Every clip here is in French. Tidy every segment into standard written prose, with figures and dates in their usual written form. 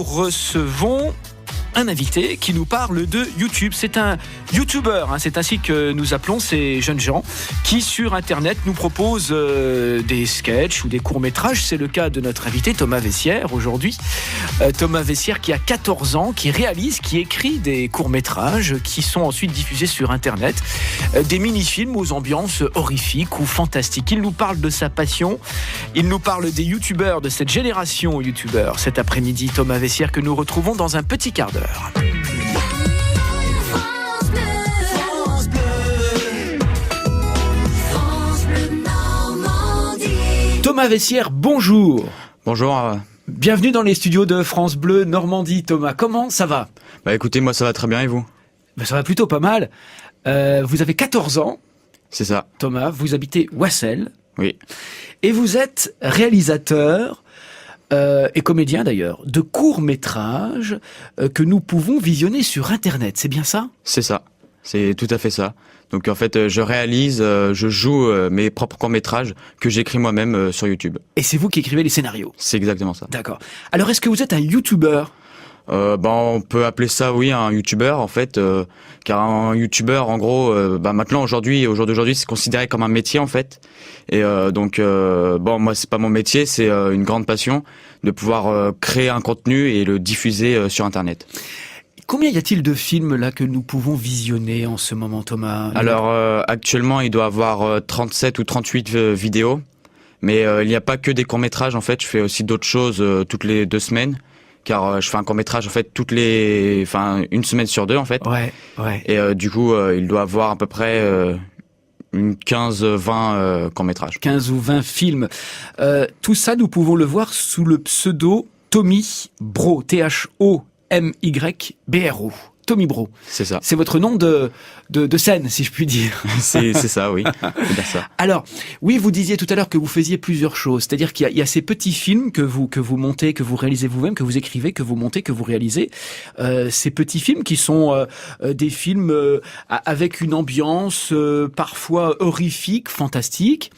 recevons un invité qui nous parle de YouTube. C'est un YouTuber, c'est ainsi que nous appelons ces jeunes gens qui sur Internet nous proposent des sketchs ou des courts-métrages. C'est le cas de notre invité Thomas Vessière aujourd'hui. Thomas Vessière qui a 14 ans, qui réalise, qui écrit des courts-métrages qui sont ensuite diffusés sur Internet. Des mini-films aux ambiances horrifiques ou fantastiques. Il nous parle de sa passion. Il nous parle des YouTubers, de cette génération YouTubers. Cet après-midi, Thomas Vessière que nous retrouvons dans un petit quart d'heure. Thomas Vessière, bonjour. Bonjour. Bienvenue dans les studios de France Bleu Normandie. Thomas, comment ça va ? Écoutez, moi ça va très bien et vous ? Ça va plutôt pas mal. Vous avez 14 ans. C'est ça. Thomas, vous habitez Wassel. Oui. Et vous êtes réalisateur et comédien d'ailleurs, de courts-métrages que nous pouvons visionner sur Internet, c'est bien ça ? C'est ça, c'est tout à fait ça. Donc en fait, je réalise, je joue mes propres courts-métrages que j'écris moi-même sur YouTube. Et c'est vous qui écrivez les scénarios ? C'est exactement ça. D'accord. Alors est-ce que vous êtes un YouTuber ? On peut appeler ça, oui, un YouTuber en fait, car un YouTuber, en gros, maintenant au jour d'aujourd'hui, c'est considéré comme un métier en fait. Et moi c'est pas mon métier, c'est une grande passion de pouvoir créer un contenu et le diffuser sur Internet. Combien y a-t-il de films là que nous pouvons visionner en ce moment, Thomas ? Alors actuellement, il doit y avoir 37 ou 38 vidéos, mais il n'y a pas que des courts-métrages en fait. Je fais aussi d'autres choses toutes les 2 semaines. Car je fais un court-métrage en fait une semaine sur 2 en fait. Ouais. Et du coup, il doit avoir à peu près une 15-20 courts-métrages. 15 ou 20 films. Tout ça, nous pouvons le voir sous le pseudo Tommy Bro. T-H-O-M-Y-B-R-O. Tommy Bro. C'est ça. C'est votre nom de scène, si je puis dire. c'est ça, oui. C'est bien ça. Alors, oui, vous disiez tout à l'heure que vous faisiez plusieurs choses. C'est-à-dire qu'il y a ces petits films que vous montez, que vous réalisez vous-même, que vous écrivez, que vous montez, que vous réalisez. Ces petits films qui sont des films avec une ambiance parfois horrifique, fantastique.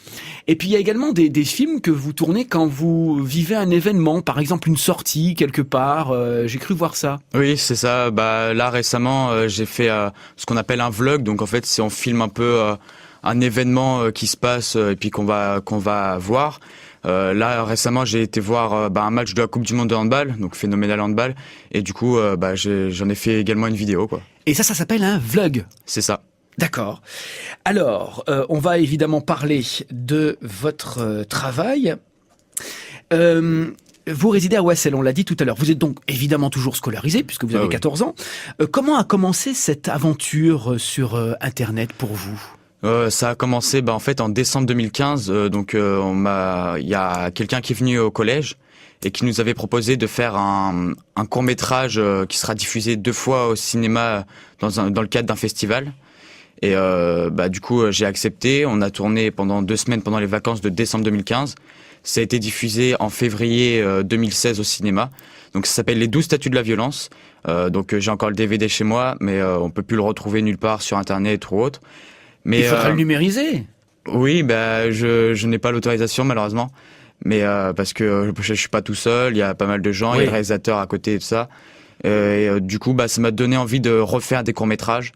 Et puis il y a également des films que vous tournez quand vous vivez un événement, par exemple une sortie quelque part. J'ai cru voir ça. Oui, c'est ça. Là récemment, j'ai fait ce qu'on appelle un vlog. Donc en fait, c'est on filme un peu un événement qui se passe et puis qu'on va voir. Là récemment, j'ai été voir un match de la Coupe du Monde de handball, donc Phénoménal Handball. Et du coup, j'en ai fait également une vidéo, quoi. Et ça s'appelle un vlog. C'est ça. D'accord. Alors, on va évidemment parler de votre travail. Vous résidez à Wassel, on l'a dit tout à l'heure. Vous êtes donc évidemment toujours scolarisé, puisque vous avez 14 ans. Comment a commencé cette aventure sur Internet pour vous ? Ça a commencé en fait en décembre 2015. Il y a quelqu'un qui est venu au collège et qui nous avait proposé de faire un court-métrage qui sera diffusé 2 fois au cinéma dans le cadre d'un festival. Et du coup, j'ai accepté. On a tourné pendant 2 semaines pendant les vacances de décembre 2015. Ça a été diffusé en février 2016 au cinéma. Donc ça s'appelle Les 12 statuts de la violence. J'ai encore le DVD chez moi, mais on peut plus le retrouver nulle part sur Internet ou autre. Mais il faudra le numériser. Oui, je n'ai pas l'autorisation malheureusement. Mais parce que je suis pas tout seul, il y a pas mal de gens, il y a le réalisateur à côté et tout ça. Du coup, ça m'a donné envie de refaire des courts-métrages.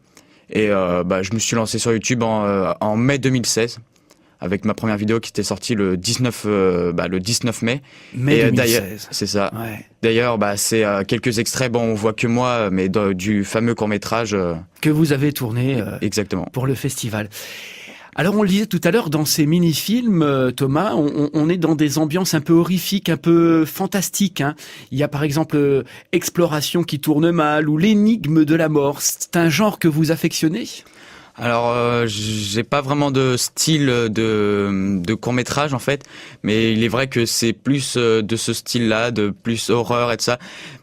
Et je me suis lancé sur YouTube en mai 2016 avec ma première vidéo qui était sortie le 19 mai. Mai 2016. C'est ça. Ouais. D'ailleurs, c'est quelques extraits. On voit que moi, mais du fameux court-métrage que vous avez tourné. Exactement. Pour le festival. Alors on le disait tout à l'heure, dans ces mini-films, Thomas, on est dans des ambiances un peu horrifiques, un peu fantastiques. Il y a par exemple Exploration qui tourne mal ou L'énigme de la mort. C'est un genre que vous affectionnez ? Alors, j'ai pas vraiment de style de court-métrage en fait, mais il est vrai que c'est plus de ce style-là, de plus horreur et tout ça.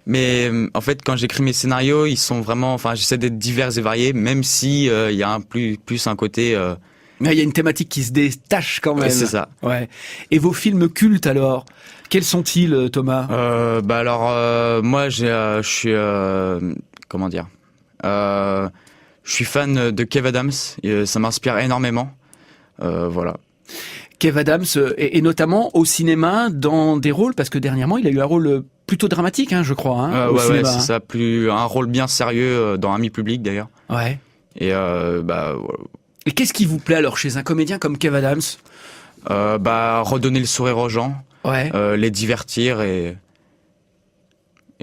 Mais en fait, quand j'écris mes scénarios, ils sont vraiment, j'essaie d'être divers et variés, même si il y a plus un côté. Mais il y a une thématique qui se détache quand même. C'est ça. Ouais. Et vos films cultes alors, quels sont-ils, Thomas ? Moi, je suis comment dire. Je suis fan de Kev Adams, ça m'inspire énormément. Voilà. Kev Adams, et notamment au cinéma dans des rôles, parce que dernièrement il a eu un rôle plutôt dramatique, hein, je crois, au cinéma. Ouais, c'est ça, un rôle bien sérieux dans Ami Public d'ailleurs. Ouais. Et voilà. Et qu'est-ce qui vous plaît alors chez un comédien comme Kev Adams? Redonner le sourire aux gens, Ouais. les divertir et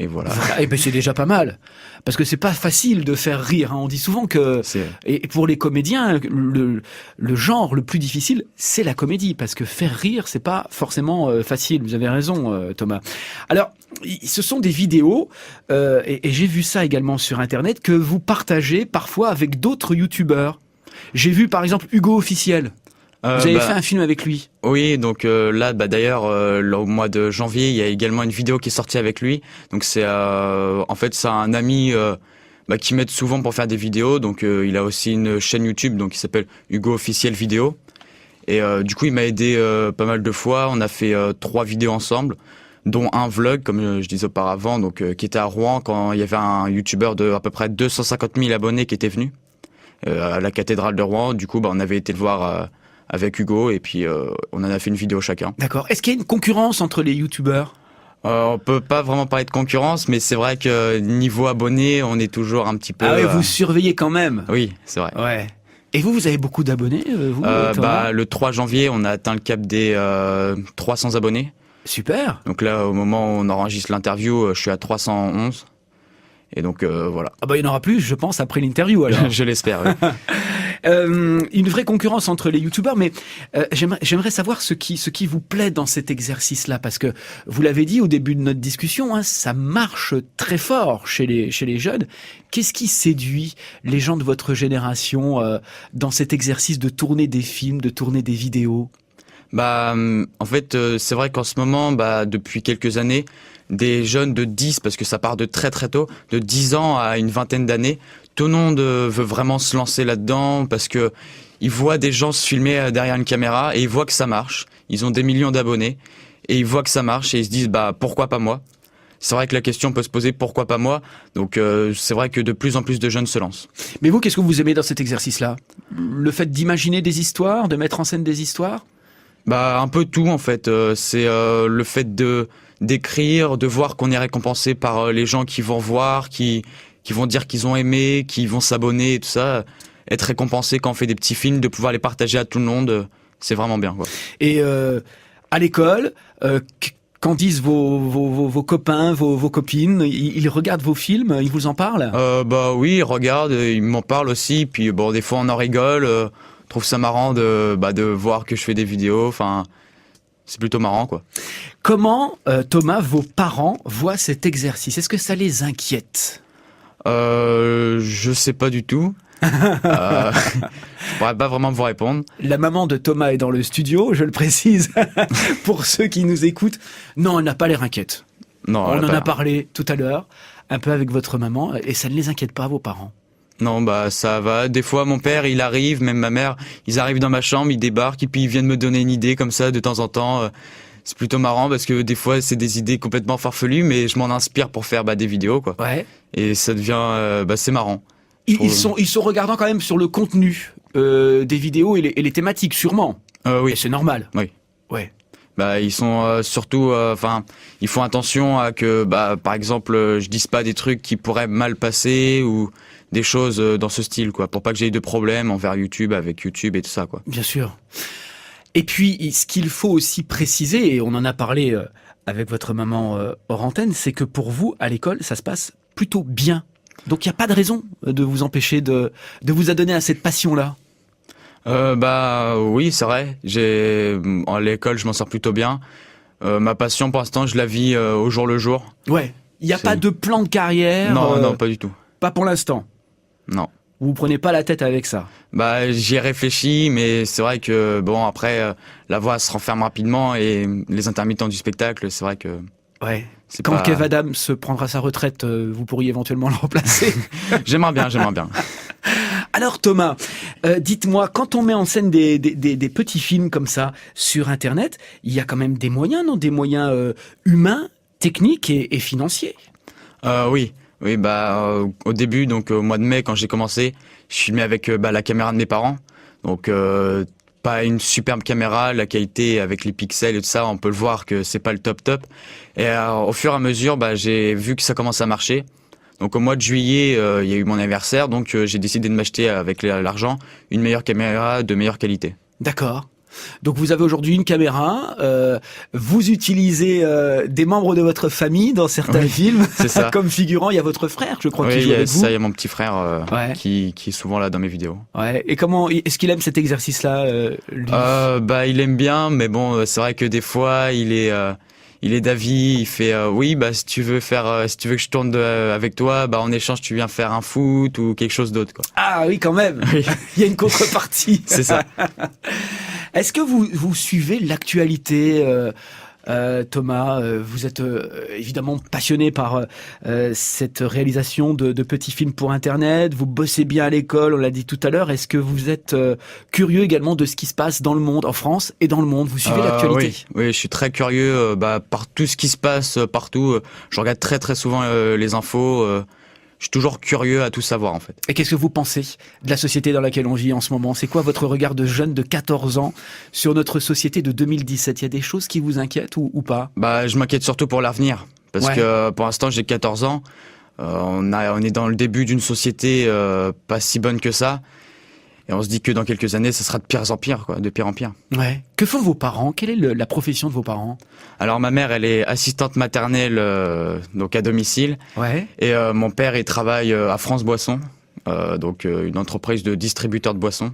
voilà. Et ben c'est déjà pas mal, parce que c'est pas facile de faire rire, hein. On dit souvent que et pour les comédiens le genre le plus difficile c'est la comédie, parce que faire rire c'est pas forcément facile. Vous avez raison, Thomas. Alors ce sont des vidéos et j'ai vu ça également sur internet que vous partagez parfois avec d'autres youtubeurs. J'ai vu par exemple Hugo Officiel. Vous avez fait un film avec lui. Oui, donc là, d'ailleurs, au mois de janvier, il y a également une vidéo qui est sortie avec lui. Donc c'est, en fait, c'est un ami qui m'aide souvent pour faire des vidéos. Donc il a aussi une chaîne YouTube, donc qui s'appelle Hugo Officiel Vidéo. Et du coup, il m'a aidé pas mal de fois. On a fait 3 vidéos ensemble, dont un vlog, comme je disais auparavant, donc qui était à Rouen quand il y avait un YouTuber de à peu près 250 000 abonnés qui était venu à la cathédrale de Rouen. Du coup, on avait été le voir. Avec Hugo, et puis on en a fait une vidéo chacun. D'accord. Est-ce qu'il y a une concurrence entre les youtubeurs? On peut pas vraiment parler de concurrence, mais c'est vrai que niveau abonnés, on est toujours un petit peu... Ah oui, vous surveillez quand même. Oui, c'est vrai. Ouais. Et vous avez beaucoup d'abonnés, vous, Thomas? Le 3 janvier, on a atteint le cap des 300 abonnés. Super. Donc là, au moment où on enregistre l'interview, je suis à 311. Et donc voilà. Ah il y en aura plus, je pense, après l'interview alors. Je l'espère, oui. Une vraie concurrence entre les youtubeurs, mais j'aimerais savoir ce qui vous plaît dans cet exercice-là, parce que vous l'avez dit au début de notre discussion, hein, ça marche très fort chez les jeunes. Qu'est-ce qui séduit les gens de votre génération dans cet exercice de tourner des films, de tourner des vidéos? En fait, c'est vrai qu'en ce moment, depuis quelques années, des jeunes de 10, parce que ça part de très très tôt, de 10 ans à une vingtaine d'années, tout le monde veut vraiment se lancer là-dedans, parce que ils voient des gens se filmer derrière une caméra et ils voient que ça marche. Ils ont des millions d'abonnés et ils voient que ça marche et ils se disent pourquoi pas moi. C'est vrai que la question peut se poser pourquoi pas moi. Donc c'est vrai que de plus en plus de jeunes se lancent. Mais vous, qu'est-ce que vous aimez dans cet exercice-là? Le fait d'imaginer des histoires, de mettre en scène des histoires? Un peu tout en fait. C'est le fait d'écrire, de voir qu'on est récompensé par les gens qui vont voir, qui vont dire qu'ils ont aimé, qui vont s'abonner et tout ça. Être récompensé quand on fait des petits films, de pouvoir les partager à tout le monde, c'est vraiment bien, quoi. Et à l'école, qu'en disent vos copains, vos copines? Ils regardent vos films, ils vous en parlent? Oui, ils regardent, ils m'en parlent aussi. Puis des fois on en rigole. Je trouve ça marrant de voir que je fais des vidéos. Enfin, c'est plutôt marrant, quoi. Comment, Thomas, vos parents voient cet exercice? Est-ce que ça les inquiète? Je sais pas du tout. Je pourrais pas vraiment vous répondre. La maman de Thomas est dans le studio, je le précise, pour ceux qui nous écoutent. Non, elle n'a pas l'air inquiète. Non, on en a parlé tout à l'heure, un peu avec votre maman, et ça ne les inquiète pas, vos parents? Non, ça va. Des fois, mon père, il arrive, même ma mère, ils arrivent dans ma chambre, ils débarquent, et puis ils viennent me donner une idée comme ça de temps en temps. C'est plutôt marrant parce que des fois, c'est des idées complètement farfelues, mais je m'en inspire pour faire des vidéos, quoi. Ouais. Et ça devient, c'est marrant. Ils sont regardants quand même sur le contenu des vidéos et les thématiques, sûrement. Oui. Et c'est normal. Oui. Ouais. Ils sont surtout, ils font attention à que, par exemple, je dise pas des trucs qui pourraient mal passer ou des choses dans ce style, quoi, pour pas que j'aie de problèmes envers YouTube, avec YouTube et tout ça, quoi. Bien sûr. Et puis, ce qu'il faut aussi préciser, et on en a parlé avec votre maman hors antenne, c'est que pour vous, à l'école, ça se passe plutôt bien. Donc, il n'y a pas de raison de vous empêcher de vous adonner à cette passion-là. Oui, c'est vrai. À l'école, je m'en sors plutôt bien. Ma passion, pour l'instant, je la vis au jour le jour. Ouais. Il n'y a pas de plan de carrière? Non, pas du tout. Pas pour l'instant? Non. Vous prenez pas la tête avec ça? J'y ai réfléchi, mais c'est vrai que après, la voie se renferme rapidement et les intermittents du spectacle, c'est vrai que. Ouais. Quand Kev Adams se prendra sa retraite, vous pourriez éventuellement le remplacer. J'aimerais bien. Alors Thomas, dites-moi, quand on met en scène des petits films comme ça sur Internet, il y a quand même des moyens, non? Des moyens humains, techniques et financiers. Oui. Oui, au début, donc au mois de mai, quand j'ai commencé, je filmais avec la caméra de mes parents. Donc pas une superbe caméra, la qualité avec les pixels et tout ça, on peut le voir que c'est pas le top. Et au fur et à mesure, j'ai vu que ça commence à marcher. Donc au mois de juillet, il y a eu mon anniversaire, donc j'ai décidé de m'acheter avec l'argent une meilleure caméra de meilleure qualité. D'accord. Donc vous avez aujourd'hui une caméra, vous utilisez des membres de votre famille dans certains films, c'est ça. Comme figurant, il y a votre frère, je crois, qui joue avec vous. Ça, il y a mon petit frère qui est souvent là dans mes vidéos. Ouais. Et comment est-ce qu'il aime cet exercice-là, lui il aime bien, mais bon, c'est vrai que des fois, il est d'avis, il fait si tu veux que je tourne avec toi, en échange tu viens faire un foot ou quelque chose d'autre, quoi. Ah oui, quand même. Oui. Il y a une contrepartie. C'est ça. Est-ce que vous suivez l'actualité, Thomas? Vous êtes évidemment passionné par cette réalisation de petits films pour Internet. Vous bossez bien à l'école, on l'a dit tout à l'heure. Est-ce que vous êtes curieux également de ce qui se passe dans le monde, en France et dans le monde? Vous suivez l'actualité? Oui, je suis très curieux par tout ce qui se passe partout. Je regarde très très souvent les infos. Je suis toujours curieux à tout savoir, en fait. Et qu'est-ce que vous pensez de la société dans laquelle on vit en ce moment? C'est quoi votre regard de jeune de 14 ans sur notre société de 2017? Il y a des choses qui vous inquiètent ou pas? Je m'inquiète surtout pour l'avenir. Parce que pour l'instant, j'ai 14 ans. On est dans le début d'une société pas si bonne que ça. Et on se dit que dans quelques années, ça sera de pire en pire, quoi, de pire en pire. Ouais. Que font vos parents? Quelle est la profession de vos parents? Alors ma mère, elle est assistante maternelle, donc à domicile. Ouais. Et mon père, il travaille à France Boisson, donc une entreprise de distributeur de boissons.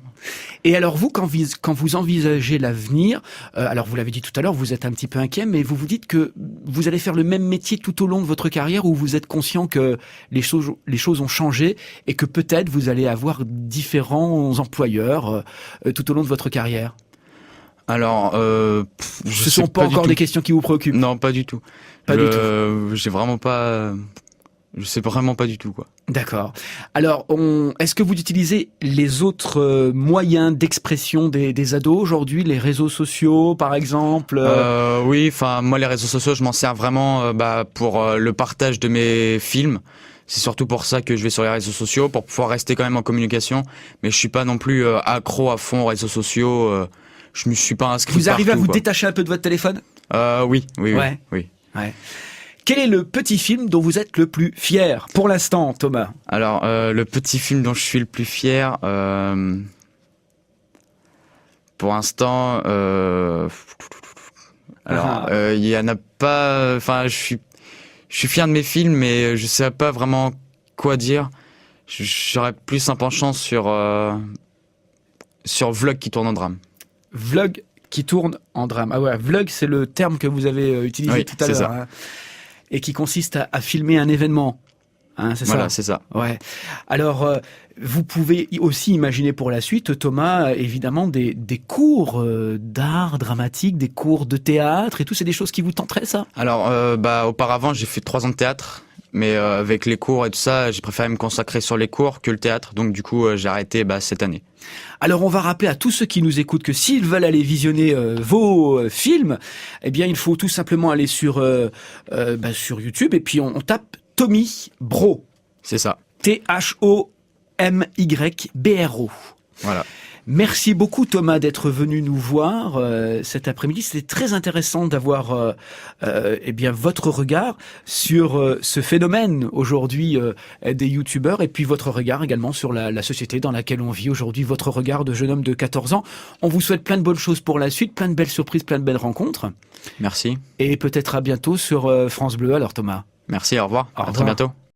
Et alors vous, quand vous envisagez l'avenir, alors vous l'avez dit tout à l'heure, vous êtes un petit peu inquiet, mais vous vous dites que vous allez faire le même métier tout au long de votre carrière, ou vous êtes conscient que les choses ont changé et que peut-être vous allez avoir différents employeurs tout au long de votre carrière? Alors, ce sont pas encore des questions qui vous préoccupent? Non, pas du tout. Pas du tout. Je sais vraiment pas du tout, quoi. D'accord. Alors, est-ce que vous utilisez les autres moyens d'expression des ados aujourd'hui, les réseaux sociaux, par exemple? Oui, moi, les réseaux sociaux, je m'en sers vraiment pour le partage de mes films. C'est surtout pour ça que je vais sur les réseaux sociaux, pour pouvoir rester quand même en communication. Mais je suis pas non plus accro à fond aux réseaux sociaux. Je me suis pas inscrit. Vous arrivez à vous quoi. détacher un peu de votre téléphone? Oui. Ouais. Quel est le petit film dont vous êtes le plus fier pour l'instant, Thomas? Alors, le petit film dont je suis le plus fier, pour l'instant, il y en a pas. Enfin, je suis fier de mes films, mais je sais pas vraiment quoi dire. J'aurais plus un penchant sur vlog qui tourne en drame. Vlog qui tourne en drame. Ah ouais, vlog, c'est le terme que vous avez utilisé tout à l'heure. Hein, et qui consiste à filmer un événement. Hein, c'est voilà, ça. c'est ça. Ouais. Alors, vous pouvez aussi imaginer pour la suite, Thomas, évidemment, des cours d'art dramatique, des cours de théâtre et tout. C'est des choses qui vous tenteraient, ça? Alors, auparavant, j'ai fait 3 ans de théâtre. Mais avec les cours et tout ça, j'ai préféré me consacrer sur les cours que le théâtre. Donc du coup, j'ai arrêté cette année. Alors on va rappeler à tous ceux qui nous écoutent que s'ils veulent aller visionner vos films, eh bien il faut tout simplement aller sur YouTube et puis on tape Tommy Bro. C'est ça. THOMYBRO. Voilà. Merci beaucoup Thomas d'être venu nous voir cet après-midi. C'était très intéressant d'avoir votre regard sur ce phénomène aujourd'hui des youtubeurs et puis votre regard également sur la société dans laquelle on vit aujourd'hui, votre regard de jeune homme de 14 ans. On vous souhaite plein de bonnes choses pour la suite, plein de belles surprises, plein de belles rencontres. Merci. Et peut-être à bientôt sur France Bleu alors Thomas. Merci, au revoir. Au revoir. À très bientôt.